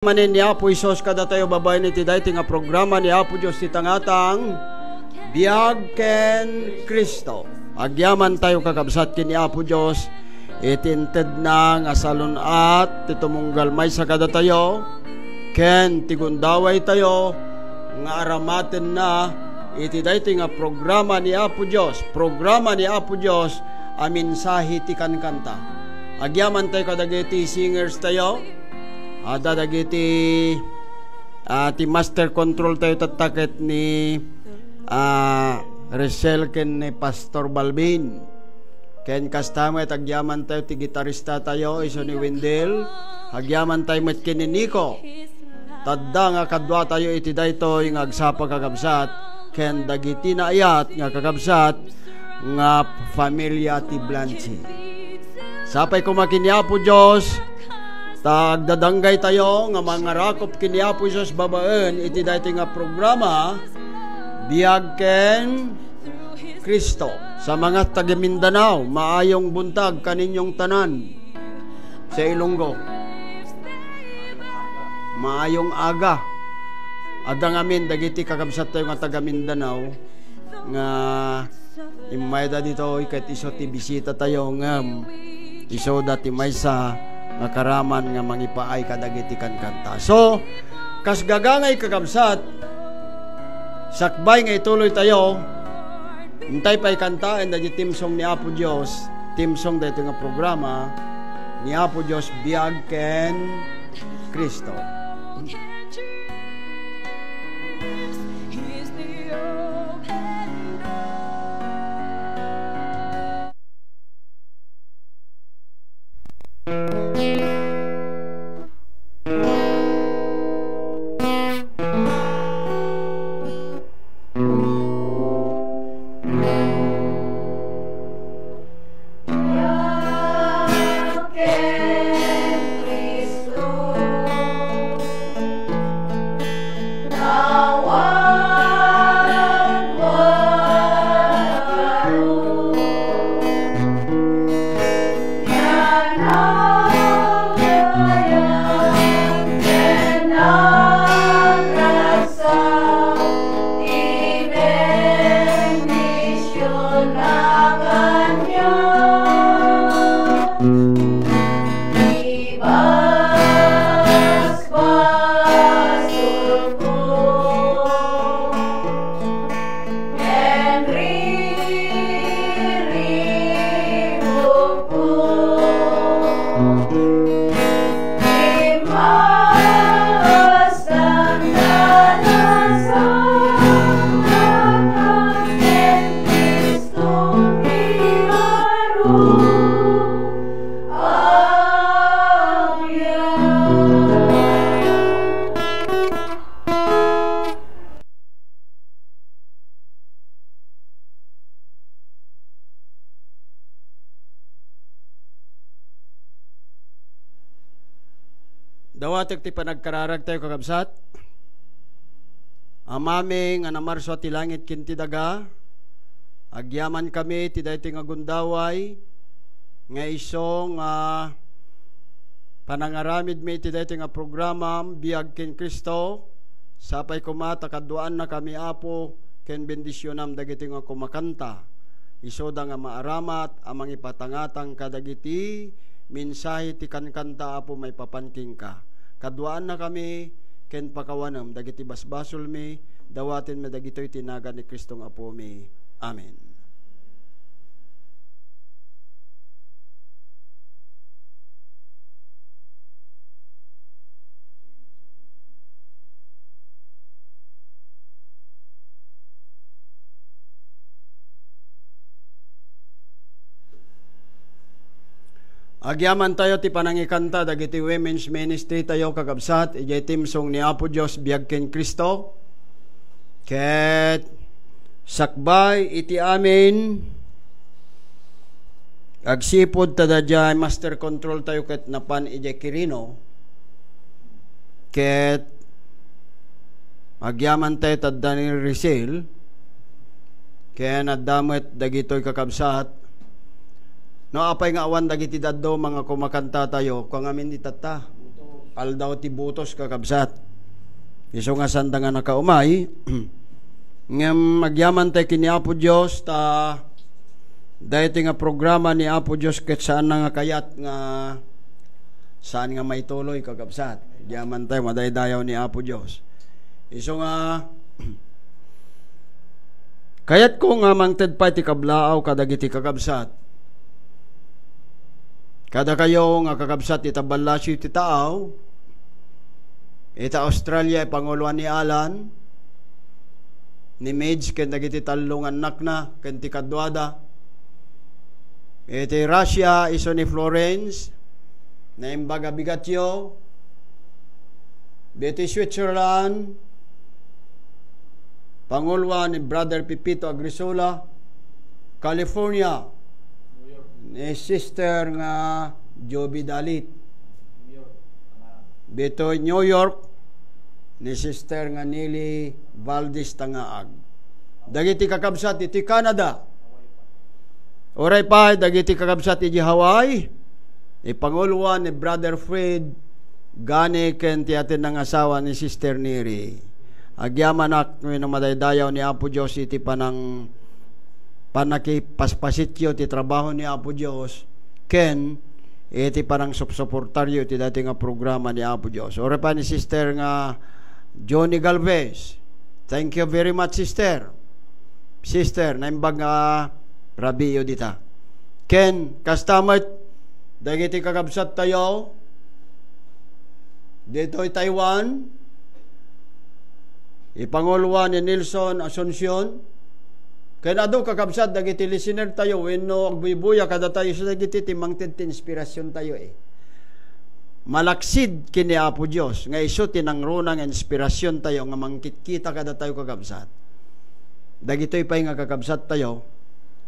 Manin ni Apo Isos kada tayo babay ni tiday nga programa ni Apo Diyos ti tangatang Biag ken Kristo. Agyaman tayo kakabsat ken ni Apo Diyos itinted na nga salunat ti tumunggal may sa kada tayo ken tigundaway tayo nga aramaten na itiday nga programa ni Apo Diyos. Programa ni Apo Diyos a mensahe ti kankanta. Agyaman tayo kadagiti singers tayo. Dadagiti ti master control tayo tatakit ni Rachel ken ni Pastor Balbin ken kastama agyaman tayo ti gitarista tayo iso ni Wendell agyaman tayo met ken ni Nico tadda nga kadwa tayo iti daytoy nga agsapa kakabsat ken dagiti naayat nga kakabsat nga pamilya ti Blanchi sapay kumakin ni Apo Diyos. Tagdadanggay tayo nga mga rakop kini Apo Isos babaen iti daytoy nga programa Biag ken Kristo. Sa mga taga Mindanao, maayong buntag kaninyong tanan sa Ilonggo. Maayong aga. Adang amin dagiti kakabsat tayo nga taga Mindanao nga imayda dito ket iso ti bisita tayo nga iso dati maysa makaraman nga mangipaay kadagiti kankanta. So, kas gagangay kakabsat, sakbay nga ituloy tayo, hintay pa'y kantaan dagi team song ni Apo Diyos, team song dito nga programa, ni Apo Diyos, Biag ken Kristo. Dawatek ti panagkararag tayo kakabsat. Amami nga namarso ti langit kinti daga. Agyaman kami ti daytoy nga gundaway nga iso nga panangaramid mi ti daytoy nga programa Biag ken Kristo. Sapay kumata kaduan na kami Apo ken bendisyonam dagiti nga kumakanta. Iso da nga maaramat amang ipatangatang kadagiti mensahe ti kankanta Apo may papanking ka. Kaduaan na kami ken pakawanam dagiti basbasol mi dawaten mi dagitoy tinaga ni Kristong Apo mi. Amen. Agyaman tayo ti panangikanta dagiti women's ministry tayo kakabsat ijay team song ni Apo Diyos Biag ken Kristo ket sakbay iti amin agsipod tada jay master control tayo ket napan ijay Kirino ket agyaman tayo tadda ni Rachel ken addamet dagitoy kakabsat. No apay nga awan dagiti daddo mga kumakanta tayo kung amin itata. aldaw ti butos kakabsat. Iso nga sanda nga nakaumay, nga magyaman tayo kini Apo Diyos, ta dahil nga programa ni Apo Diyos ket saan nga kayat nga saan nga may tuloy kakabsat. Yaman tayo, madaydayaw ni Apo Diyos. Iso nga, kayat ko nga mangted pa ti kablaaw kadagiti kakabsat. Kada kayo nga kakabsat itabalasyo ti taaw, ita Australia panguluan ni Alan, ni Mage ken dagiti talungan nakna ken ti kadwada. Iti Russia iso ni Florence, na imbaga bigatyo, beti Switzerland, panguluan ni Brother Pipito Agrisola, California, ni Sister nga Joby Dalit, bito New York, ni Sister nga Nili Valdez Tangaag. Dagiti kakabsat iti Canada, oray pa dagiti kakabsat iti Hawaii, ipanguluan ni Brother Fred gani ken ti atin ng asawa ni Sister Neri. Agyamanak no madaydayaw ni Apo Dios iti panang panakipaspasit ti trabaho ni Apo Dios ken iti parang suportaryo ti dati nga programa ni Apo Dios. Oray pa ni Sister nga Johnny Galvez. Thank you very much, Sister. Sister, naimbag nga rabiyo dita. Ken, kastamit, dagiti kakabsat tayo, dito'y Taiwan, ipanguluan ni Nelson Asuncion, ken ado kakabsat, dagiti listener tayo, wenno agbuibuya, kada tayo sa dagiti timangted inspirasyon tayo malaksid kini Apo Dios nga iso tinangrunang inspirasyon tayo nga mangkitkita kada tayo kakabsat. Dagitoy pay nga kakabsat tayo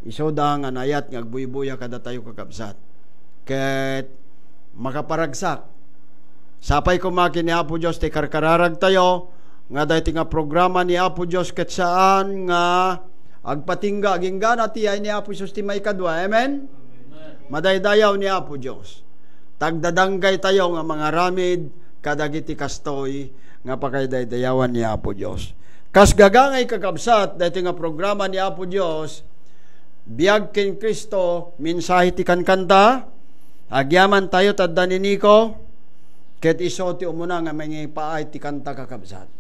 iso da nga nayat nga agbuy-buya kada tayo kakabsat. Ket makaparagsak. Sapay kumaki ni Apo Dios ti karkararag tayo nga dayto nga programa ni Apo Dios ket saan nga agpatingga ginggana ti ay ni Apo Dios ti may kadwa. Amen. Madaydayaw ni Apo Dios. Tagdadanggay tayo nga mga ramid kadagiti kastoy nga pakaydaydayawan ni Apo Dios. Kas gagangay kakabsat dahito nga programa ni Apo Dios, biag ken Kristo mensahe ti kankanta, agyaman tayo tadda ni Nico, ket iso ti umuna nga mga paay ti kanta kakabsat.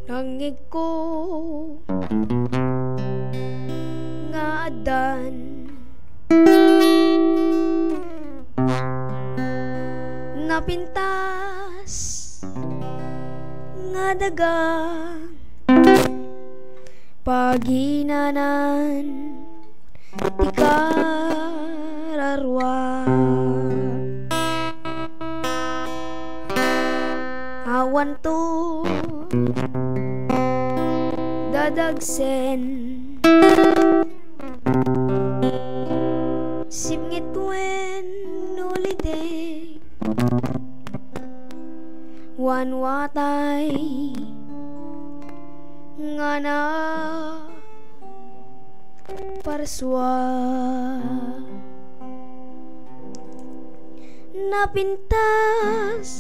Nangig ko nga adan napintas nga daga paginanan ti kararwa awan to dadagsen sipngit wen nulideg wanwatay nga na parswa napintas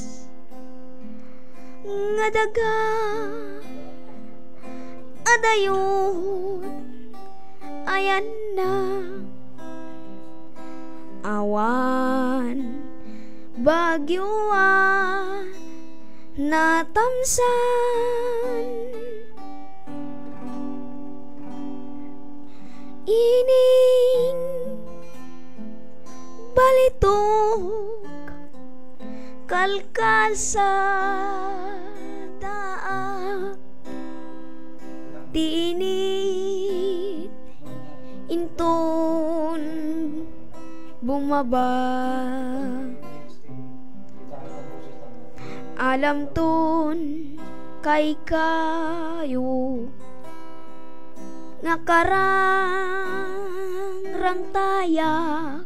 nga daga adayon ayan na awan bagyuan natamsan ining balitok kalkasada bumaba. Alam ton kay kayo nga karang tayak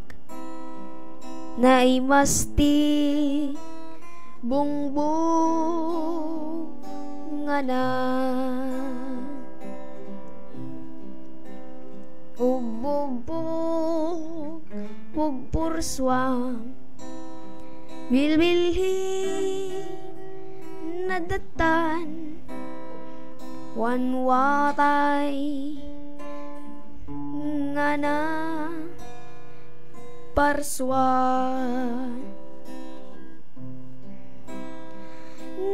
na imasti bungbong nga na ububog pugpurswang bilbilhi nadatan wanwatay nga na parswan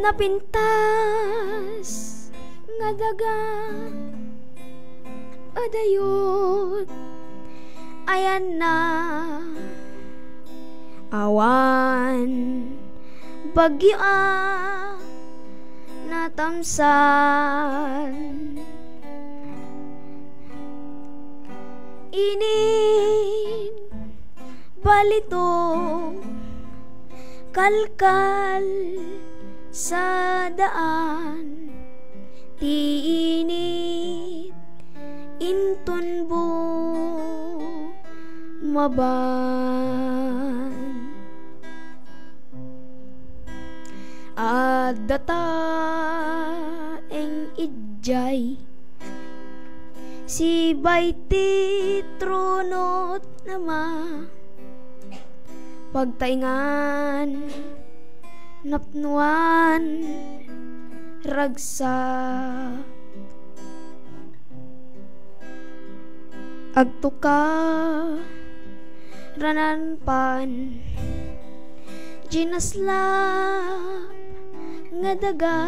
napintas nga daga adayot ayan na awan bagyo natamsan inin balito kalkal sa daan tiinit inton maban at dataeng idjay si bayti tronot nama pagtaingan napnuan ragsa agtuka rananpan ginaslap nga daga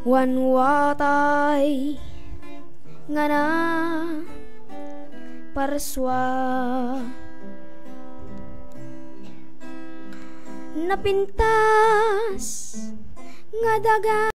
wanwatay nga na parswa napintas nga daga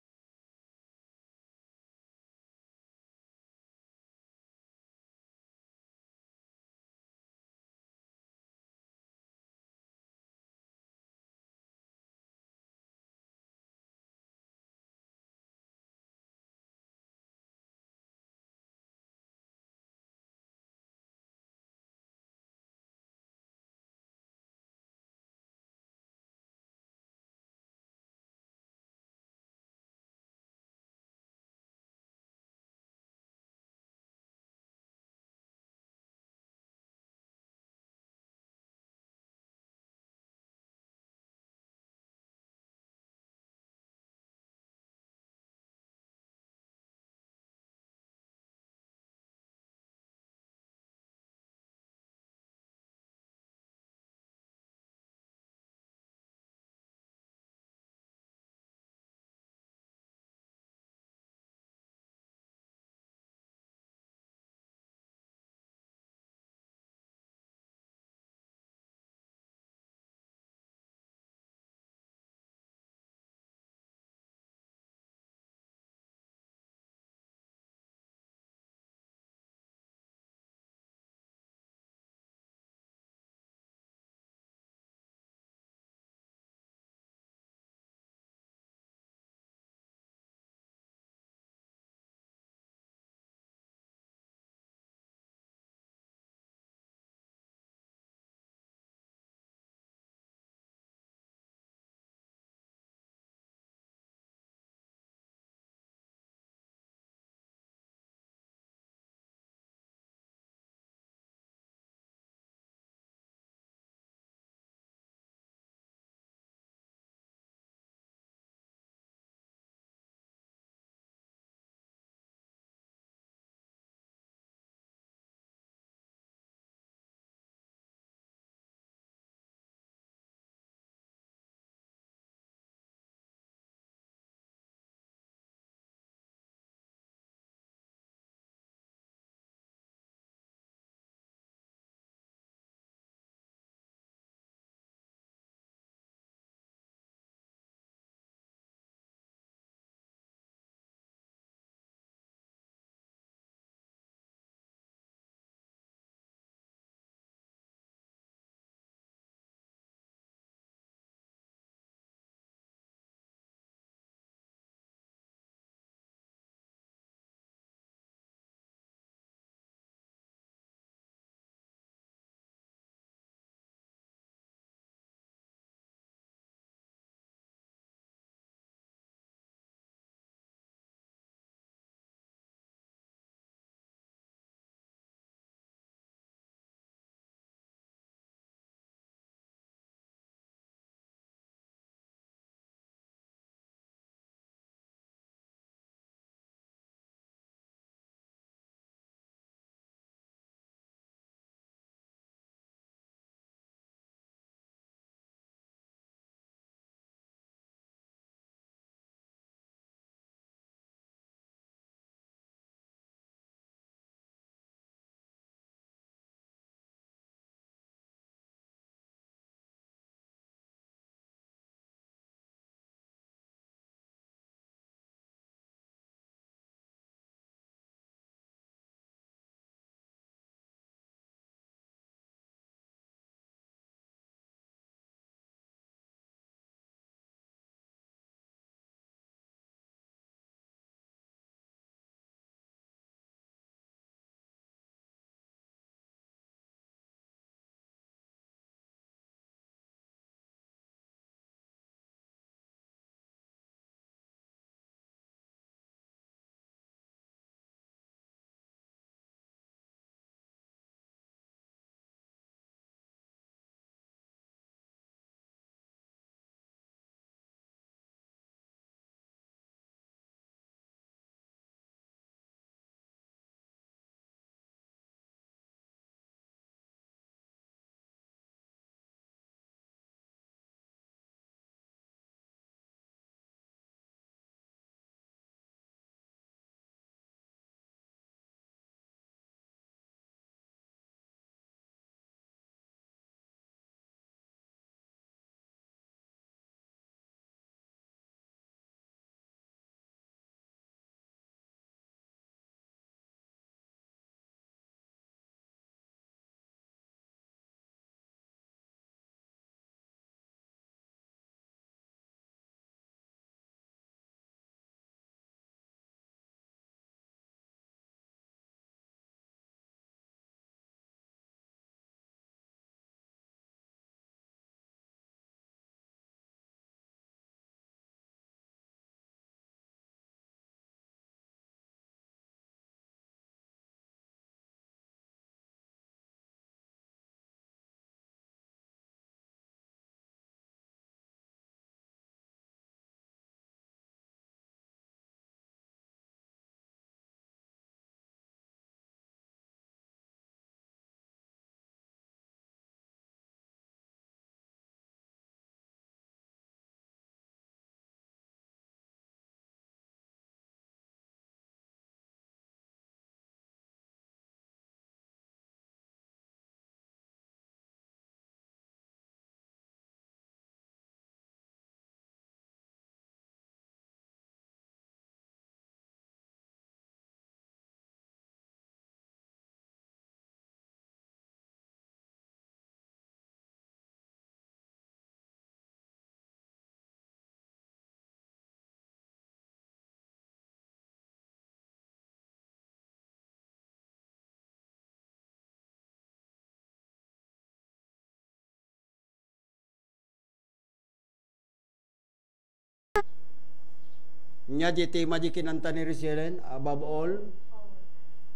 Nya jiti majikinanta ni Rizelen, above all,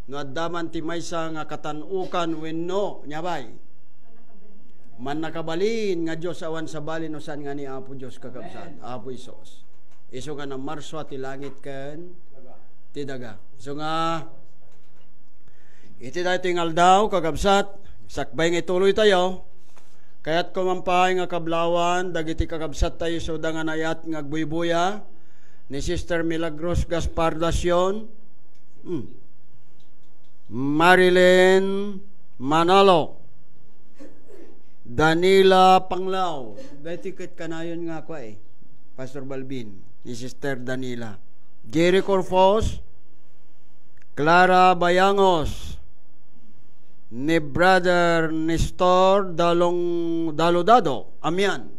no addaman ti maysa nga katanukan wenno, nyabay. Man nakabalin nga Diyos awan sa balin no san nga ni Apo Diyos kakabsat, Apo Isos. Iso nga na marswa ti langit ken ti daga. So nga, iti dahi tingal daw kakabsat, sakbay nga ituloy tayo, kaya't kumampay nga kablawan, dagiti kakabsat tayo so da nga nayat nga agbuy-buya, ni Sister Milagros Gaspardacion, Marilyn Manalo, Danila Panglao, betikit kanayon nga kwa Pastor Balbin, ni Sister Danila, Jerry Corfos, Clara Bayangos, ni Brother Nestor Dalodado, Amian,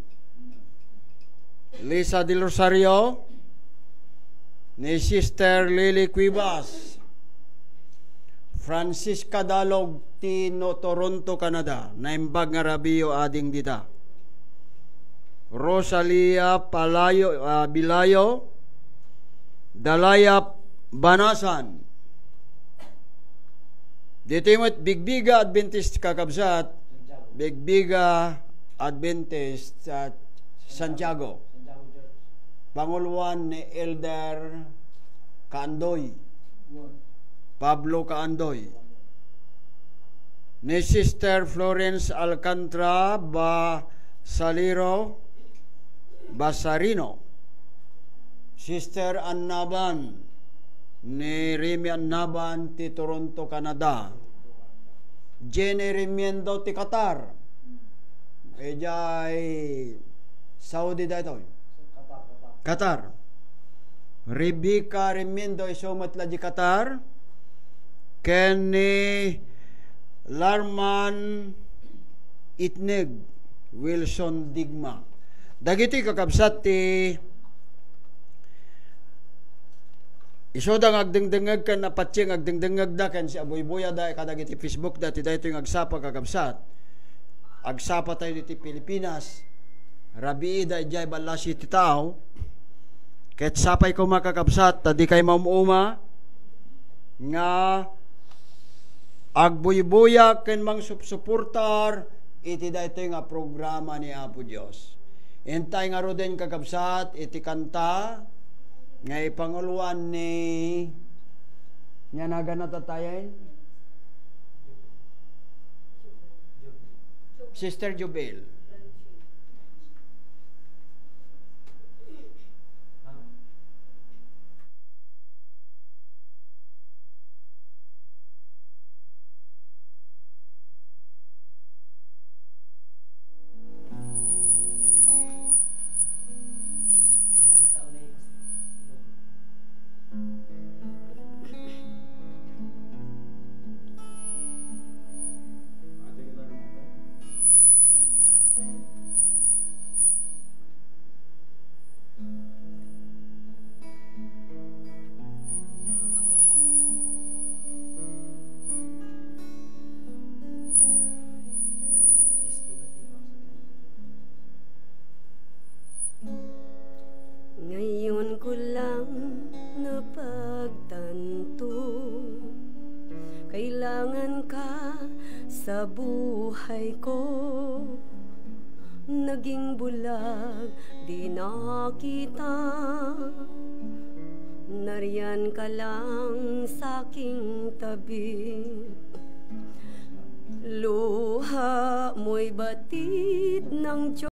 Lisa Del Rosario, ni Sister Lily Cuivas, Francisca Dalog Tino Toronto, Canada, naimbag nga rabiyo ading dita. Rosalia Bilayo, Dalaya Banasan, ditimot Bigbiga Adventist kakabsat, Bigbiga Adventist sa Santiago. Panguluan ni Elder Kaandoy, Pablo Kaandoy, ni Sister Florence Alcantara Basarino, Sister Annaban, ni Remy Annaban ti Toronto, Canada, Jenny Remiendo ti Qatar, ejay Saudi datoy, Qatar. Rebecca Remiendo isomat la di Qatar. Kenny Larman Itneg Wilson Digma. Dagiti kakabsat ti isodang agdengdengag kan napatsing agdengdengag da kan si Aboy-Boya da kadagiti Facebook dati da ito yung agsapa kakabsat. Agsapa tayo diti Pilipinas. Rabii da ijay balasi ti tao. Ket sapay ko makakabsat, tadi kay mamuma, nga agbuy-buya ken mang suportar, iti da ito nga programa ni Apo Diyos. Intay nga roden kakabsat, iti kanta, nga ipanguluan ni, nga naganatatayin, Sister Jubel. Sa buhay ko, naging bulag, di nakita. Nariyan ka lang sa'king tabi. Luha mo'y batid ng Diyos.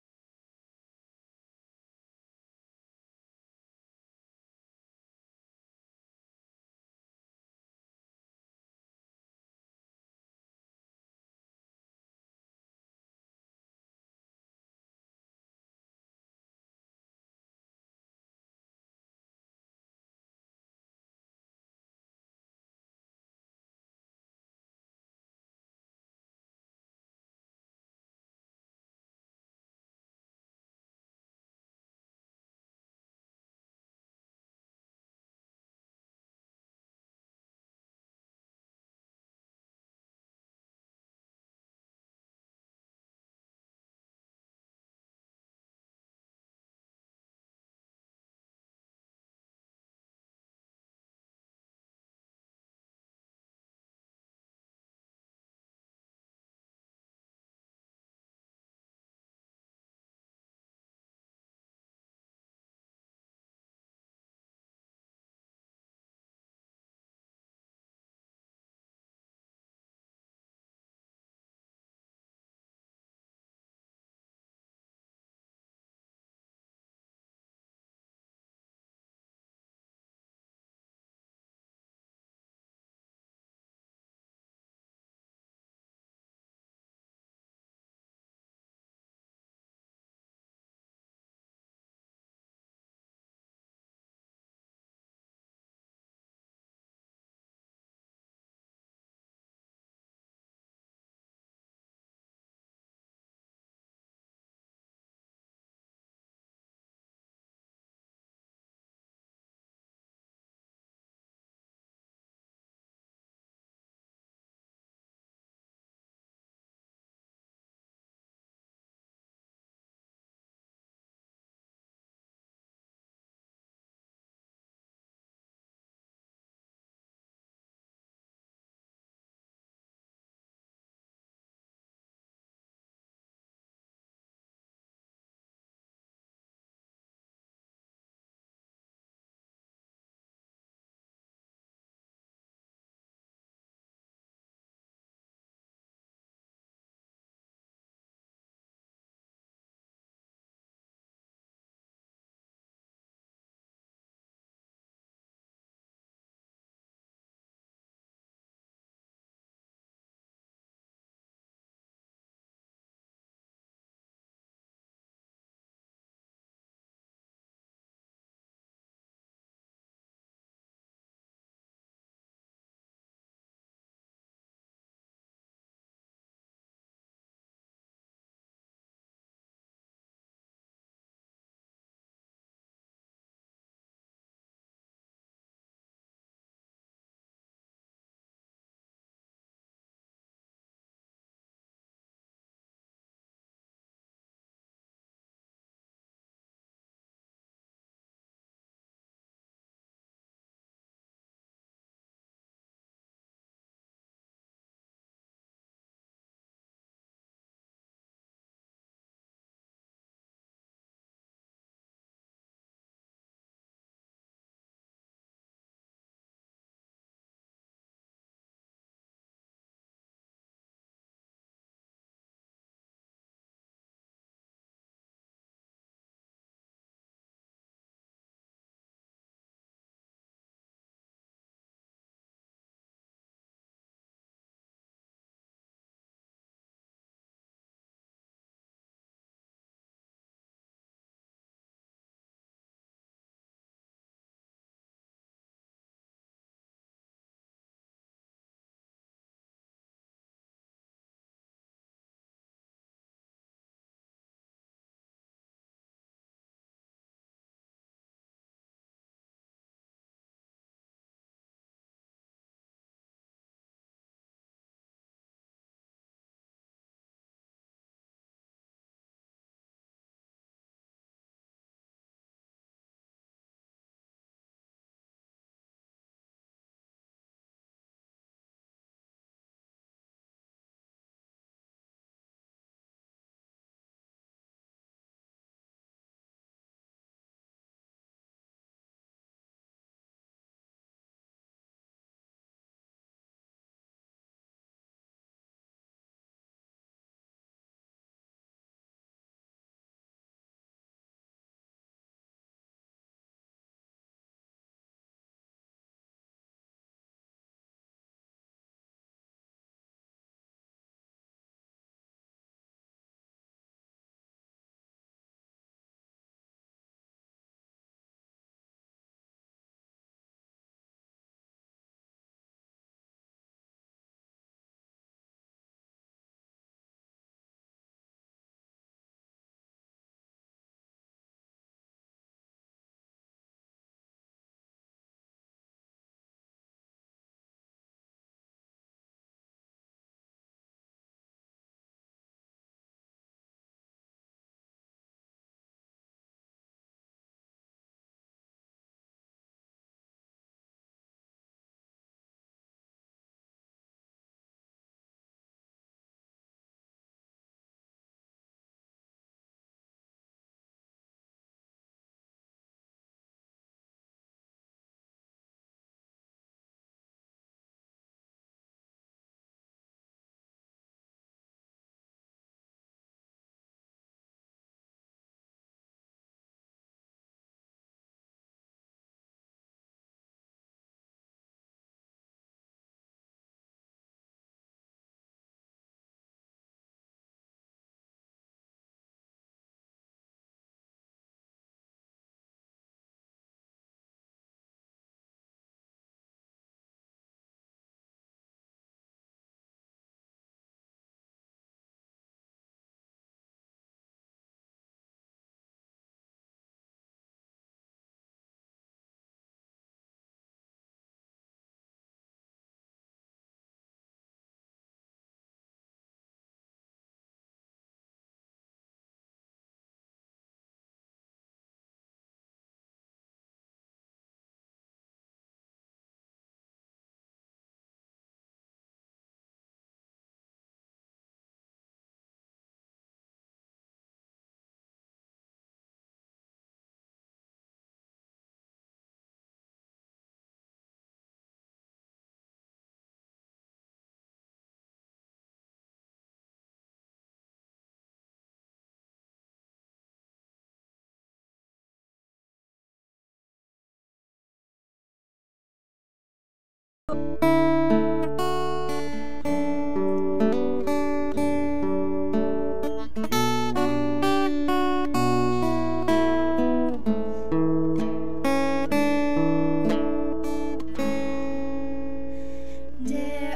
There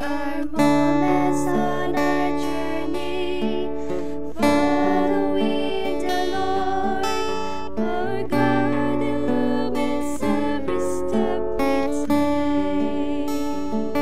are moments on our journey following the Lord. Our God illumines every step we take.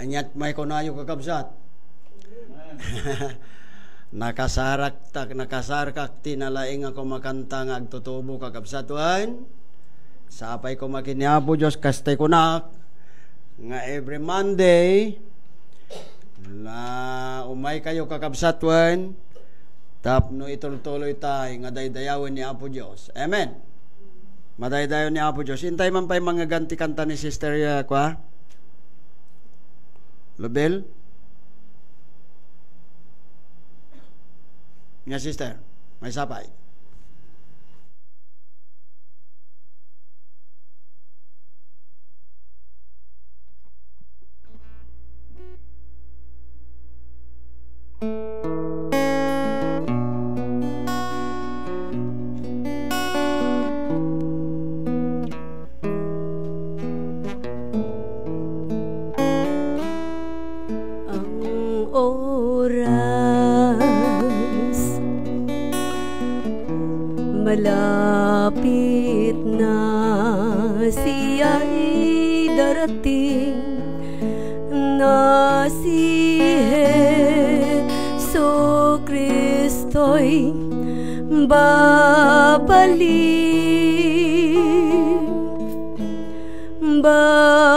Anyat may kunayo kakabsat. Nakasarkak tinalaing ako makanta nga agtutubo kakabsatuan. Sapay ko makiniapo Diyos kastay kunak nga every Monday na umay kayo kakabsatuan tapno ituloy tay nga daydayawin ni Apo Diyos. Amen. Madaydayon ni Apo Diyos. Intay man pa'y mga ganti kanta ni Sister kwa? Lobel? Nga sister, may sapay. Malapit na siya'y darating na si Heso Kristo'y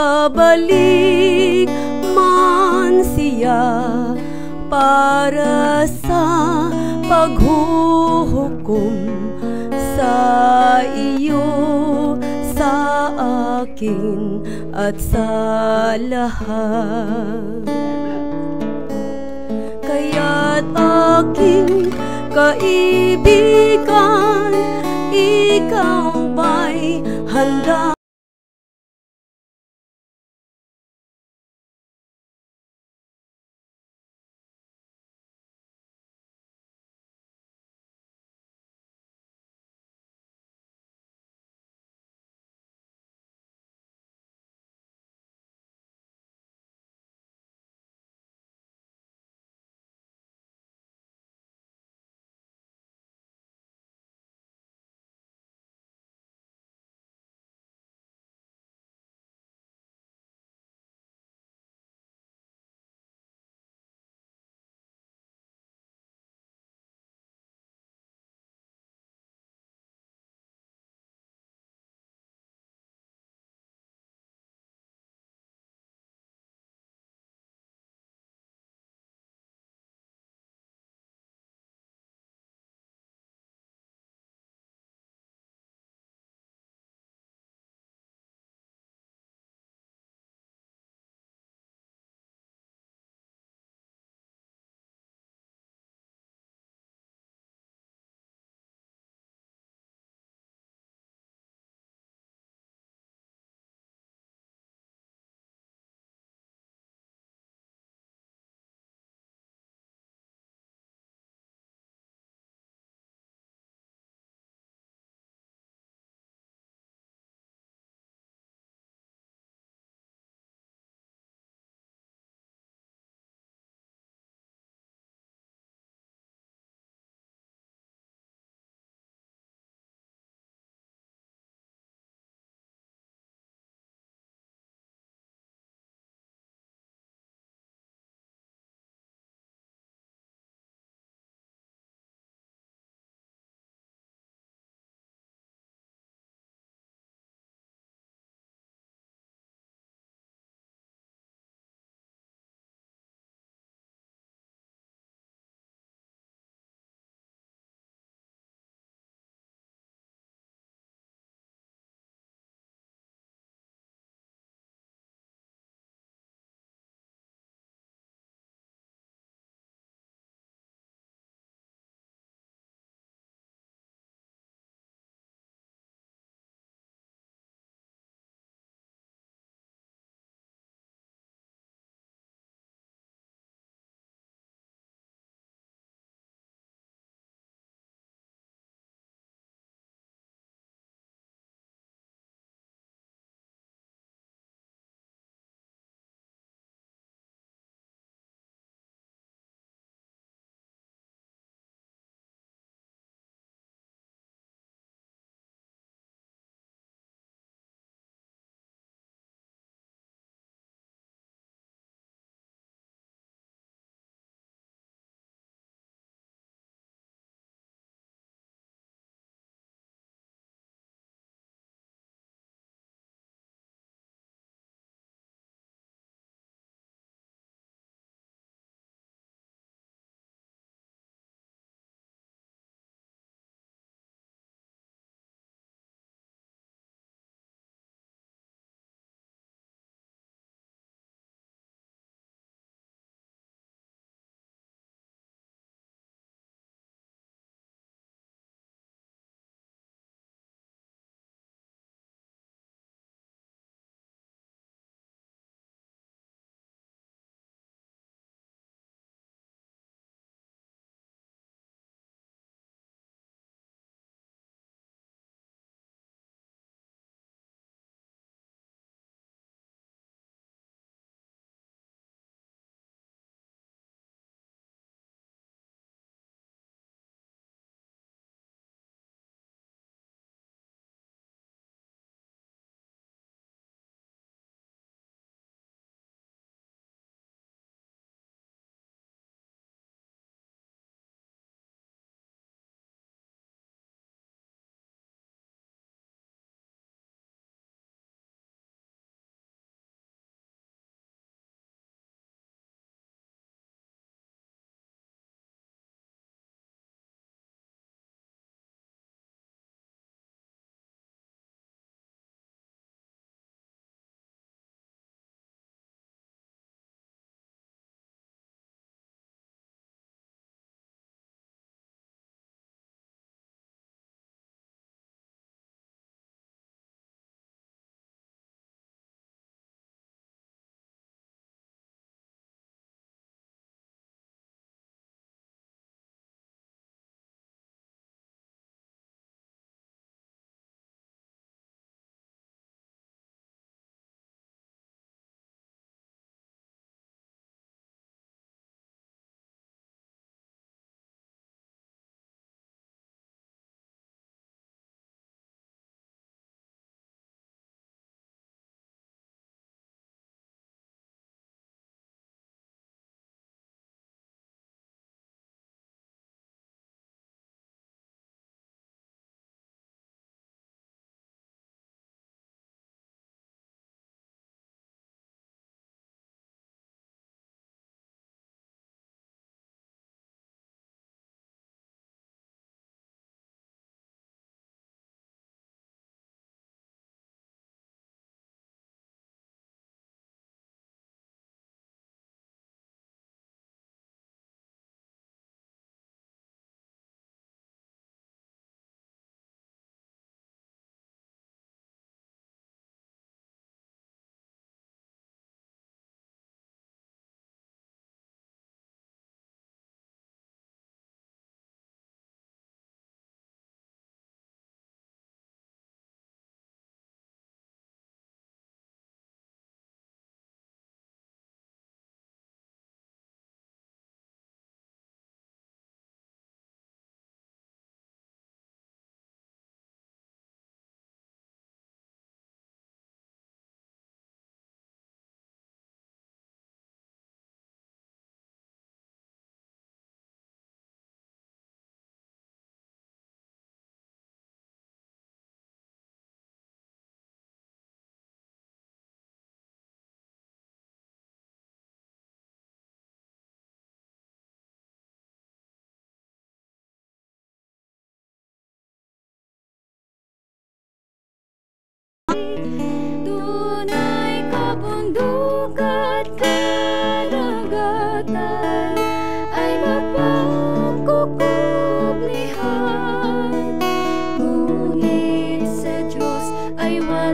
babalik man siya para sa paghuhukom sa iyo, sa akin at sa lahat. Kaya't aking kaibigan, ikaw ba'y handa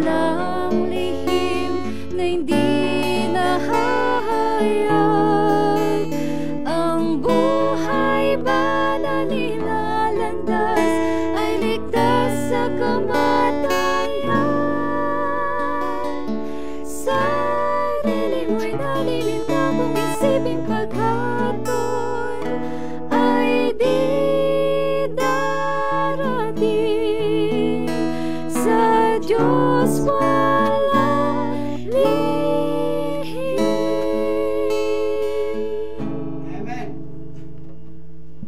walang lihim na hindi nahahayag. Ang buhay ba na nilalandas ay ligtas sa kamatayan. Sa dilim mo'y nalilinda kung isipin paghatol ay di darating. Sa Diyos walang lihim. Amen.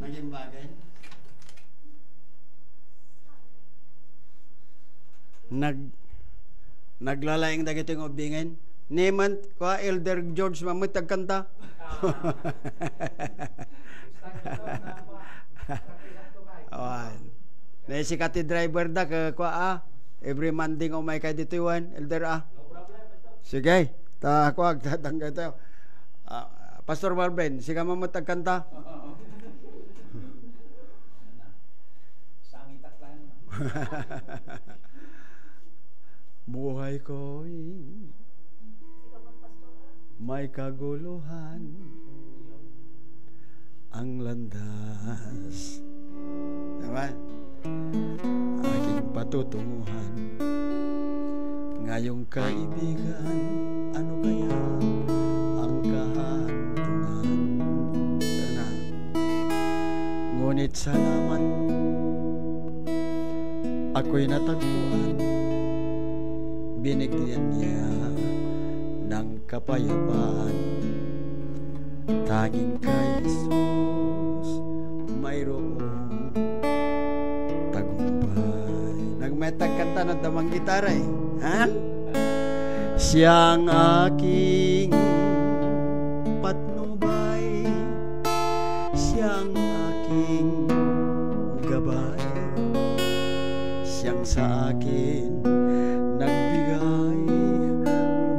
Naging bagay. Naglalaing dagiting ubingin. Neman ko Elder George mamitag kanta. Awan. Na si kati driver da every Monday ko may kay dito yuan Elder Sige, ta kuag tatangga tayo. Pastor Marben, siga mamatag kanta. Buhay ko'y may kaguluhan, ang landas, diba? Aking patutunguhan, ngayong kaibigan, ano kaya ang kahantungan? Kana. Ngunit salamat, ako'y natagpuan, binigyan niya ng kapayapaan. Tanging kay Jesus mayroong tagumpay. Nagmetag kanta ng damang gitara ha? Siyang aking patnubay, siyang aking gabay, siyang sa akin nagbigay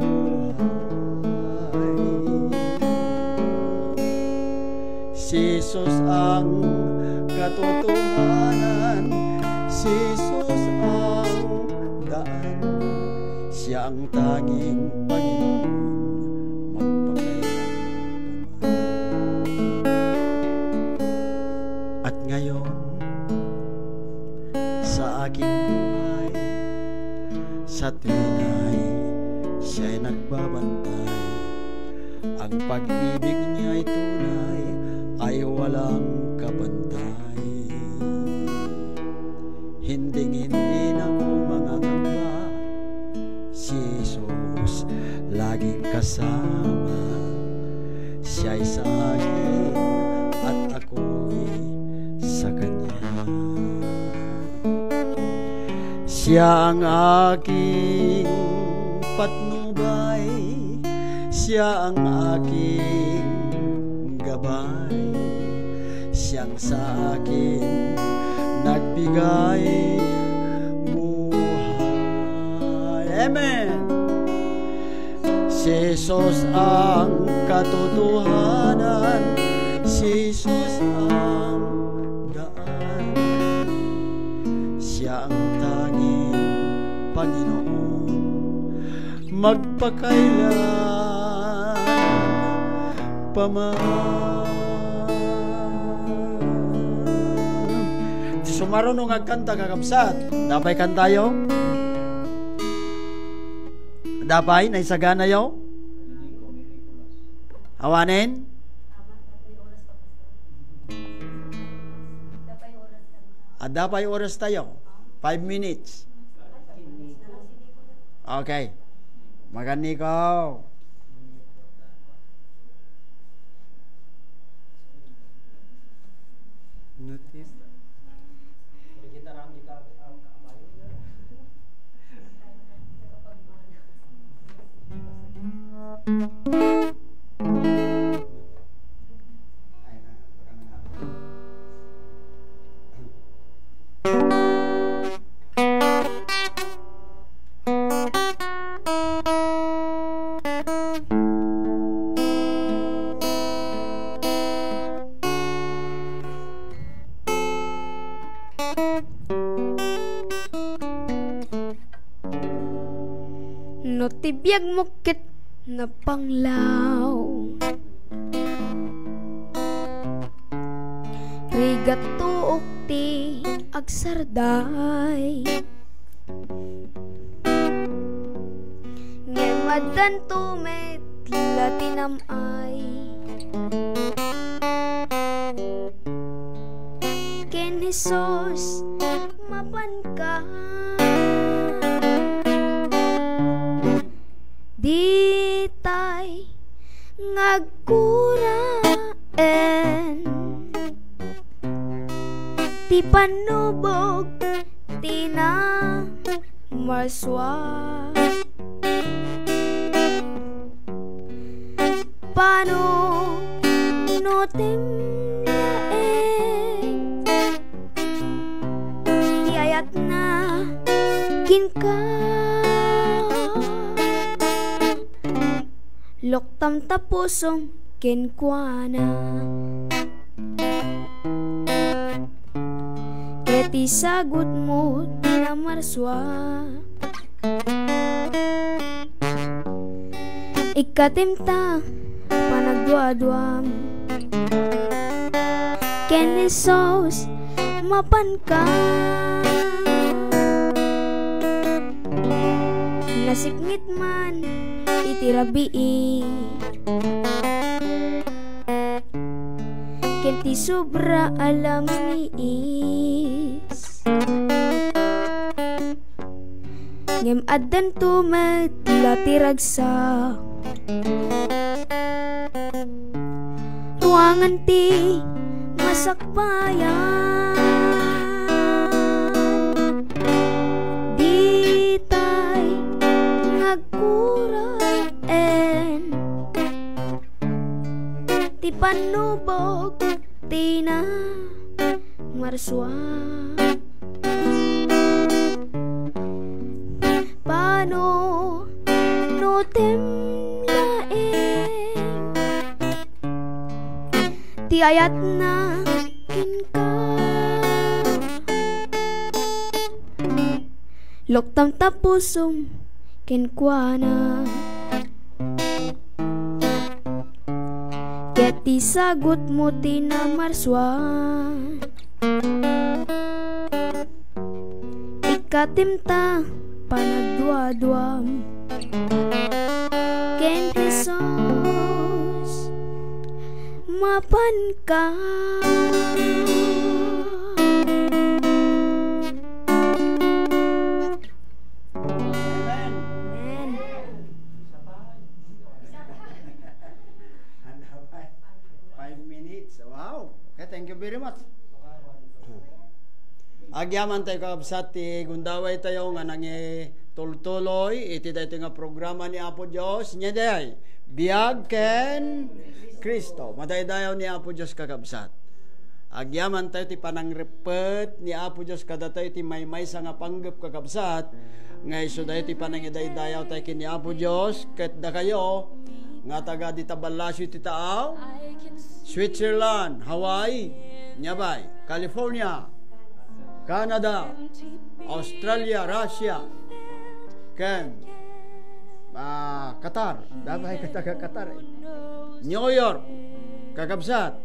buhay. Si Jesus ang katotohanan, si Jesus ang daan, siya ang tanging Panginoon magpakailanman. At ngayon sa aking buhay, sa tuwinay siya'y nagbabantay. Ang pag-ibig niya'y tunay, ay walang kabantay. Hinding-hindi na ko mangangamba, si Jesus laging kasama. Siya'y sa akin at ako'y sa Kanya. Siya ang aking patnubay, siya ang aking gabay, siyang sa akin nagbigay buhay. Amen. Si Jesus ang katotohanan, si Jesus ang daan, siya ang tanging Panginoon magpakailan paman. Di sumarunong agkanta kakabsat. Dapay kantayo? Dapay? Naisagana yo? Awanin? Dapay oras tayo. 5 minutes. Okay. Magani ko. Notice. no tibiyag mo kit na panglaw. Rigat tuok ti agsarday, ngemadan tumet latinamay. Ken Jesus mapan ka, di tay ngagkuraen, ti panubog ti na marswa. Pano no temlaeng, ti ayat na kinka, loktam tapusong kenkwana. Keti sagut mo tinamarswa, ikatimta panagdua-duam. Ken Jesus mapan ka, nasipngit man itirabii, ken ti sobra alam ni is. Ngem addan tumet latiragsa, tuangan ti masakbayan, di tay ngagkuraen, ti panubog ti na marswa. Pano no temlaeng, ti ayat na kinka, loktam tapusong kenkwana. Keti sagut mo tinamarswa, ikatimta panagdua-duam. Ken Jesus mapan ka. Amen. 5 minutes. Wow. Okay, thank you very much. Agyaman tayo kakabsat ti gundaway tayo nga nangi tultuloy iti dayto nga programa ni Apo Dios nya day biag ken Kristo. Madaydayaw ni Apo Dios kakabsat. Agyaman tayo ti panangrepet ni Apo Dios kada tayo ti maymay sa nga panggep kakabsat. Nga iso dayo ti panangidaydayaw tayo kini Apo Dios ket da kayo nga taga di Tabalasyo ti taaw, Switzerland, Hawaii, nyabay, California, Canada, Australia, Russia, ken Qatar, dabay kataga Qatar, New York, kakabsat.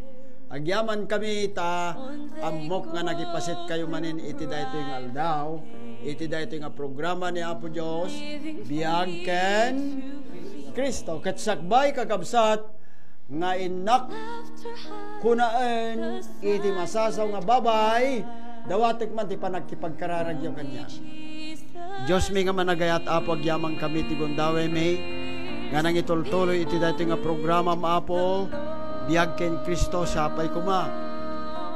Agyaman kami ta amok nga nagipasit kayo manin iti dayto nga aldaw, iti dayto nga programa ni Apo Dios, biag ken Kristo. Ket sakbay kakabsat nga inak kunaen iti masasaw nga babay dawatek man ti panagkipagkararagyo kanya. Diyos mi nga managayat Apo agyamang kami ti gundaway mi nga nang itultuloy iti dayto nga programa maapo biag ken Kristo sapay kuma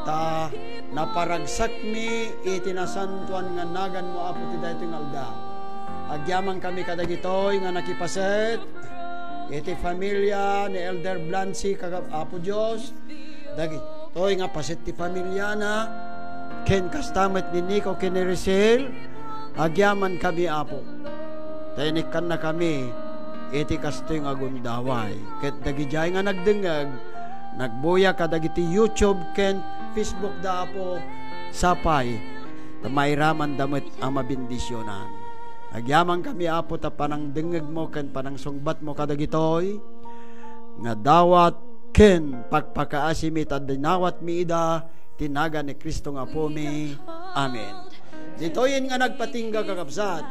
ta naparagsak mi iti nasantuan nga nagan mo Apo ti dayto nga aldaw. Agyamang kami kadagitoy nga nakipaset iti familia ni Elder Blancy Apo Dios dagi toy nga paset ti familia na ken kastamet ni Nico ken ni Rizal. Agyaman kami Apo taynikan na kami iti kastoy nga gundaway ket dagijay nga nagdengeg nagbuya kadagiti YouTube ken Facebook da Apo sapay ta mairaman damet ang mabindisyonan. Agyaman kami Apo ta panang dengeg mo ken panang sungbat mo kadagitoy nga dawat ken pagpakaasimi ta dinawat mi ida tinaga ni Kristo nga po mi. Amen. Ditoyin nga nagpatingga kakabsat.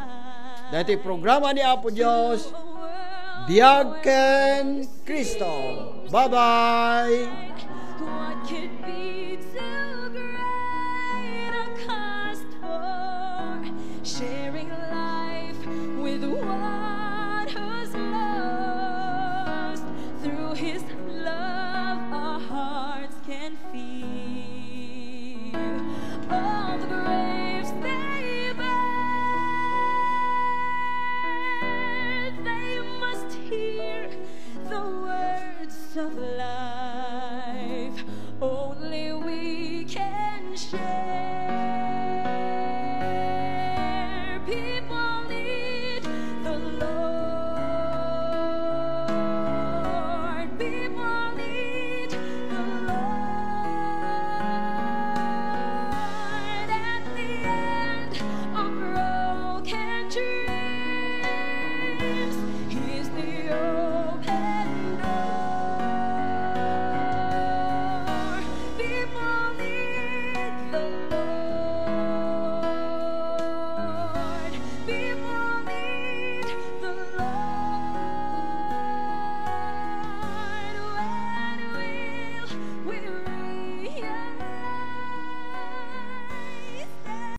Dati programa ni Apo Dios Biag ken Kristo. Bye-bye. What could be too great a cost for sharing life with one who's lost? Through His love, our hearts can feel all the graves they bear. They must hear the words of love.